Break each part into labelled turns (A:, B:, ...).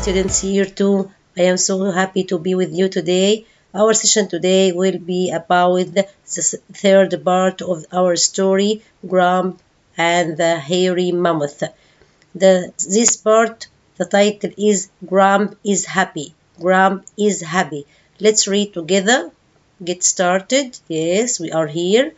A: students here too. I am so happy to be with you today. Our session today will be about the third part of our story, Grump and the hairy mammoth. This part, the title is Grump is happy. Grump is happy. Let's read together. Get started. Yes, we are here.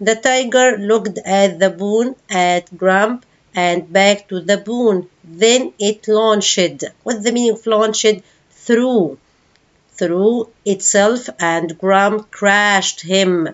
A: The tiger looked at the bone at Grump and back to the bone. Then it launched. What's the meaning of launched? Through itself, and Grump crashed him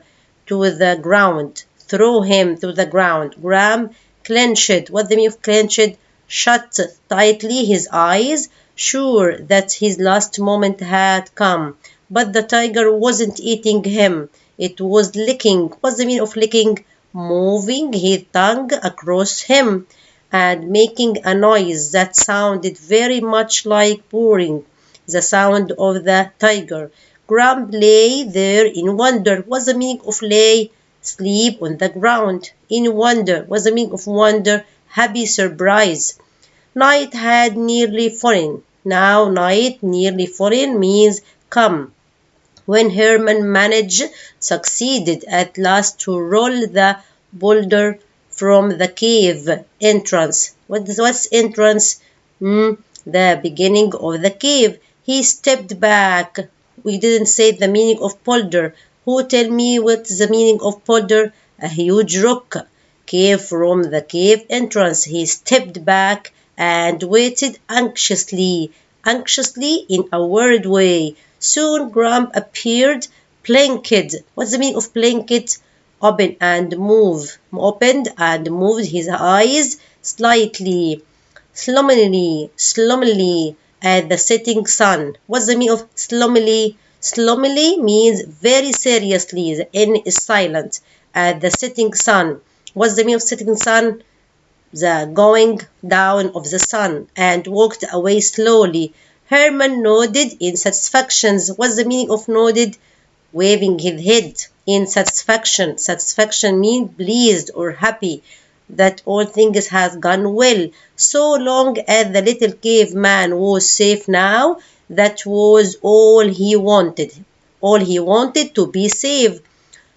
A: to the ground. Threw him to the ground. Grump clenched. What's the meaning of clenched? Shut tightly his eyes, sure that his last moment had come. But the tiger wasn't eating him. It was licking. What's the meaning of licking? Moving his tongue across him and making a noise that sounded very much like purring, the sound of the tiger. Grump lay there in wonder. What's the meaning of lay? Sleep on the ground. In wonder. What's the meaning of wonder? Happy surprise. Night had nearly fallen. Now night nearly fallen means come. When Heyerman succeeded at last to roll the boulder from the cave entrance. What's entrance? The beginning of the cave. He stepped back. We didn't say the meaning of boulder. Who tell me what's the meaning of boulder? A huge rock. Cave from the cave entrance. He stepped back and waited anxiously. Anxiously in a weird way. Soon Grump appeared, blinked. What's the meaning of blinked? Opened and moved his eyes slightly, slummily at the setting sun. What's the meaning of slummily? Slummily means very seriously. The N is silent. At the setting sun. What's the meaning of setting sun? The going down of the sun, and walked away slowly. Heyerman nodded in satisfaction. What's the meaning of nodded? Waving his head in satisfaction. Satisfaction means pleased or happy that all things has gone well. So long as the little caveman was safe now, that was all he wanted. All he wanted to be safe.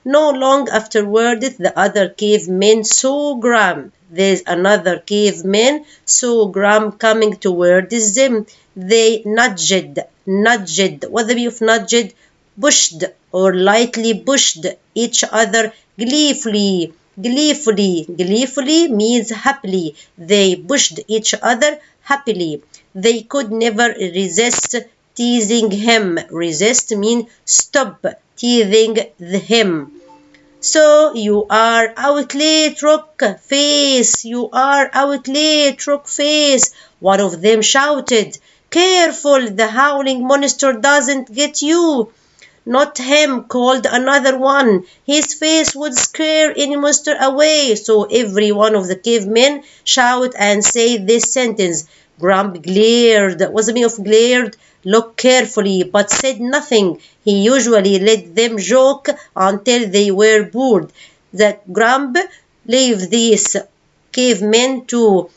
A: No long afterward, the other cavemen saw Grump. There's another caveman saw Grump coming towards them. They nudged. What the meaning of nudged? Pushed or lightly pushed each other gleefully. Gleefully means happily. They pushed each other happily. They could never resist teasing him. Resist means stop teasing him. So you are out late, rock face. You are out late, rock face. One of them shouted. Careful, the howling monster doesn't get you. Not him, called another one. His face would scare any monster away. So every one of the cavemen shout and say this sentence. Grump glared. What's the meaning of glared? Looked carefully, but said nothing. He usually let them joke until they were bored. The Grump left these cavemen to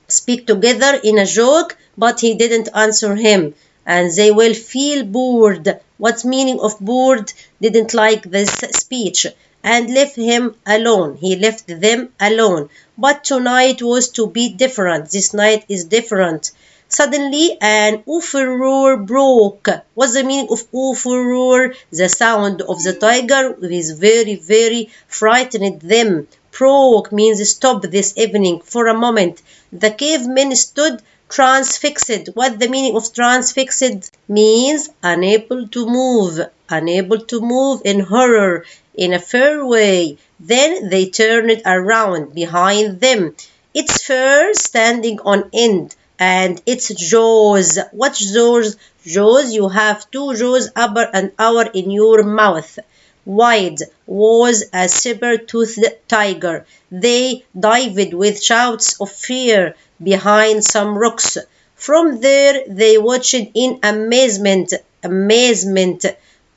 A: speak together in a joke, but he didn't answer him, and they will feel bored. What's meaning of bored? Didn't like this speech, and left him alone. He left them alone. But tonight was to be different. This night is different. Suddenly an uproar broke. What's the meaning of uproar? The sound of the tiger is very, very frightened them. Broke means stop this evening for a moment. The cavemen stood transfixed. What the meaning of transfixed? Means unable to move. Unable to move in horror, in a fair way. Then they turned around behind them. Its fur standing on end, and its jaws. What jaws? Jaws, you have two jaws, upper and lower, in your mouth. Wide was a saber-toothed tiger. They dived with shouts of fear behind some rocks. From there they watched in amazement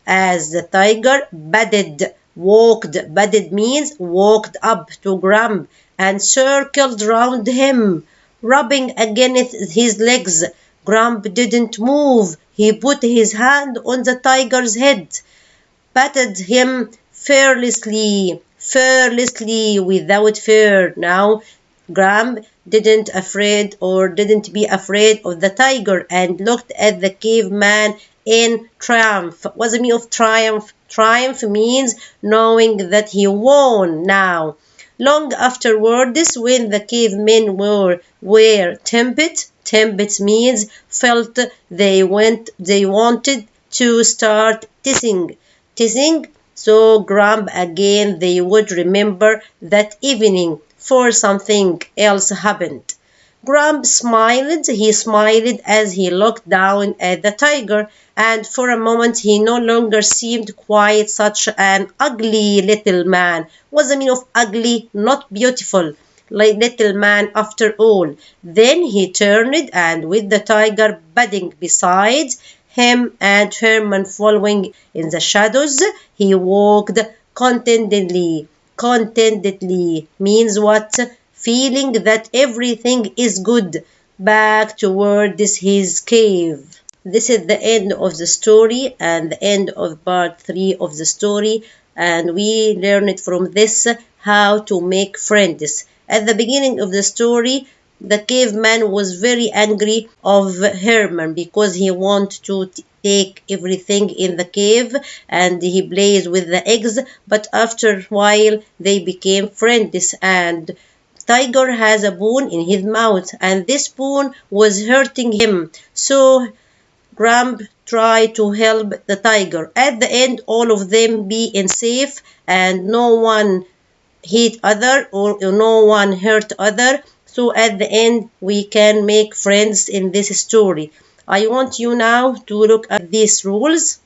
A: as the tiger walked means walked up to Grump and circled round him. rubbing against his legs. Grump didn't move. He put his hand on the tiger's head, patted him fearlessly, without fear. Now, Grump didn't be afraid of the tiger and looked at the caveman in triumph. What's the meaning of triumph? Triumph means knowing that he won now. Long afterwards, when the cavemen were tempted means felt they wanted to start teasing. So Grump again they would remember that evening, for something else happened. Grump smiled. He smiled as he looked down at the tiger, and for a moment he no longer seemed quite such an ugly little man. What's the meaning of ugly? Not beautiful. Like little man after all. Then he turned, and with the tiger padding beside him and Heyerman following in the shadows, he walked contentedly. Contentedly means what? Feeling that everything is good, back towards his cave. This is the end of the story and the end of part 3 of the story, and we learned from this how to make friends. At the beginning of the story, the caveman was very angry of Heyerman because he wanted to take everything in the cave and he plays with the eggs, but after a while they became friends, and tiger has a bone in his mouth and this bone was hurting him. So Grump tried to help the tiger. At the end, all of them being safe and no one hit other or no one hurt other. So at the end, we can make friends in this story. I want you now to look at these rules.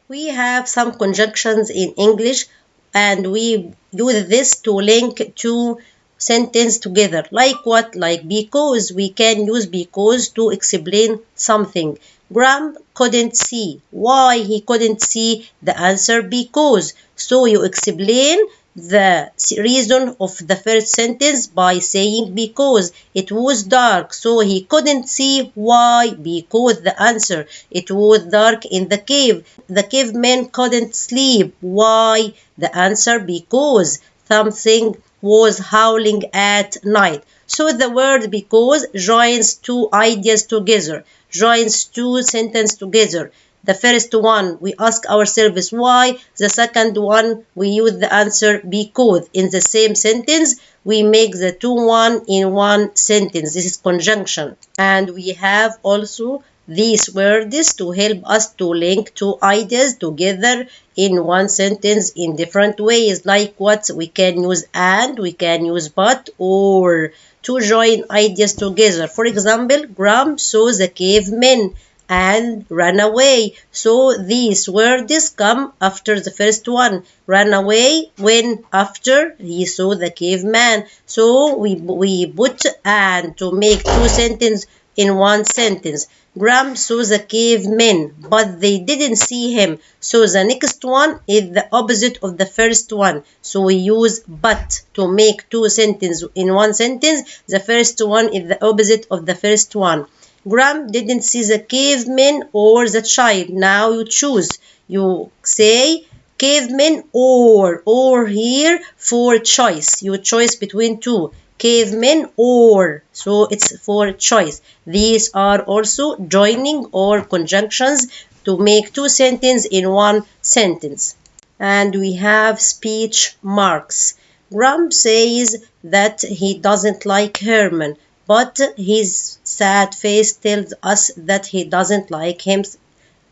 A: We have some conjunctions in English and we use this to link two sentences together. Like what? Like because. We can use because to explain something. Grump couldn't see. Why he couldn't see? The answer because. So you explain the reason of the first sentence by saying because. It was dark, so he couldn't see. Why? Because the answer. It was dark in the cave. The caveman couldn't sleep. Why? The answer because something was howling at night. So the word because joins two ideas together, joins two sentences together. The first one, we ask ourselves why. The second one, we use the answer because. In the same sentence, we make the two one in one sentence. This is conjunction. And we have also these words to help us to link two ideas together in one sentence in different ways. Like what? We can use and, we can use but, or to join ideas together. For example, Grump saw the cavemen and ran away. So these words come after the first one. Ran away when after he saw the caveman. So we put and to make two sentences in one sentence. Grump saw the cavemen, but they didn't see him. So the next one is the opposite of the first one. So we use but to make two sentences in one sentence. The first one is the opposite of the first one. Grump didn't see the caveman or the child. Now you choose. You say caveman or here for choice. You choice between two. Cavemen or. So it's for choice. These are also joining or conjunctions to make two sentences in one sentence. And we have speech marks. Grump says that he doesn't like Heyerman, but his sad face tells us that he doesn't like him.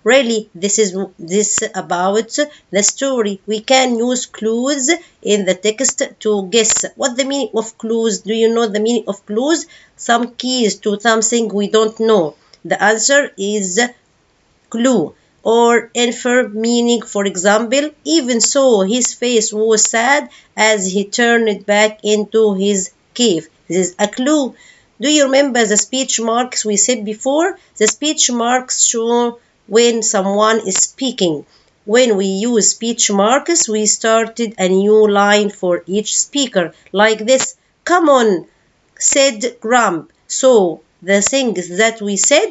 A: Really, this is about the story. We can use clues in the text to guess. What the meaning of clues? Do you know the meaning of clues? Some keys to something we don't know. The answer is clue. Or infer meaning, for example, even so his face was sad as he turned back into his cave. This is a clue. Do you remember the speech marks we said before? The speech marks show when someone is speaking. When we use speech marks, we started a new line for each speaker, like this. Come on, said Grump. So the things that we said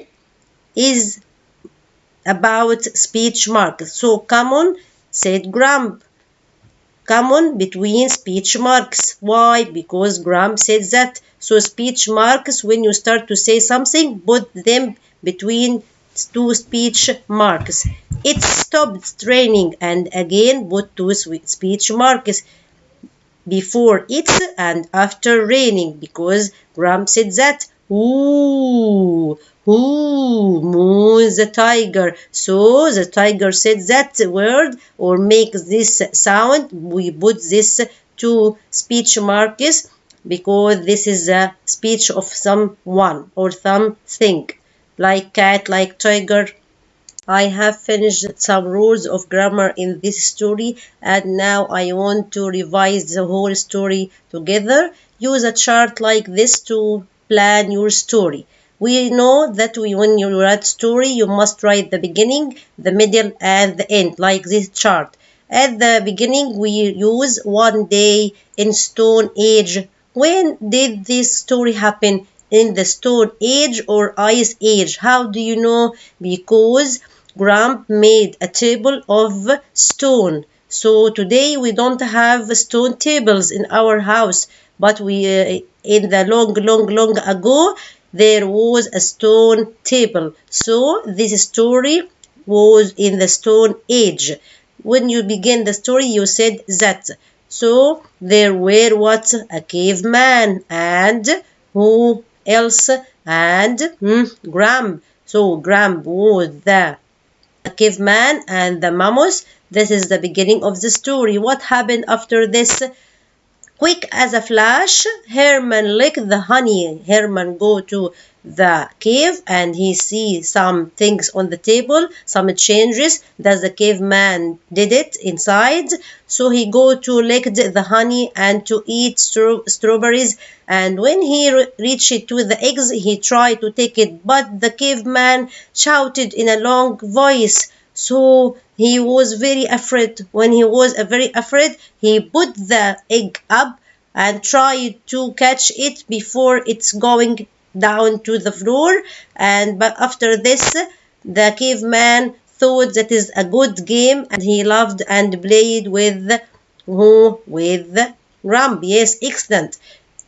A: is about speech marks. So common, said Grump. Common between speech marks. Why? Because Grump said that. So speech marks, when you start to say something, put them between two speech marks. It stopped raining, and again put two speech marks before it and after raining, because Grump said that. Ooh, ooh, moves the tiger. So the tiger said that word or makes this sound. We put this two speech marks because this is a speech of someone or something, like cat, like tiger. I have finished some rules of grammar in this story, and now I want to revise the whole story together. Use a chart like this to plan your story. We know that when you write story, you must write the beginning, the middle, and the end, like this chart. At the beginning, we use one day in Stone Age. When did this story happen? In the Stone Age or Ice Age? How do you know? Because Grump made a table of stone. So today we don't have stone tables in our house, but in the long ago there was a stone table. So this story was in the Stone Age. When you begin the story, you said that. So there were what? A caveman and who else? And Grump. So Grump was the caveman and the mammoth. This is the beginning of the story. What happened after this? Quick as a flash, Heyerman licked the honey. Heyerman go to the cave and he sees some things on the table, some changes that the caveman did it inside. So he go to lick the honey and to eat strawberries. And when he reached to the eggs, he tried to take it, but the caveman shouted in a long voice. So he was very afraid. When he was very afraid, he put the egg up and tried to catch it before it's going down to the floor. But after this, the caveman thought that is a good game, and he loved and played with Grump. Yes, excellent.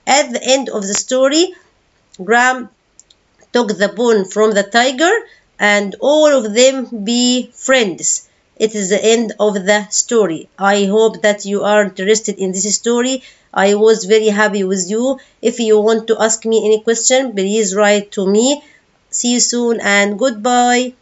A: At the end of the story, Grump took the bone from the tiger and all of them be friends. It is the end of the story. I hope that you are interested in this story. I was very happy with you. If you want to ask me any question, please write to me. See you soon and goodbye.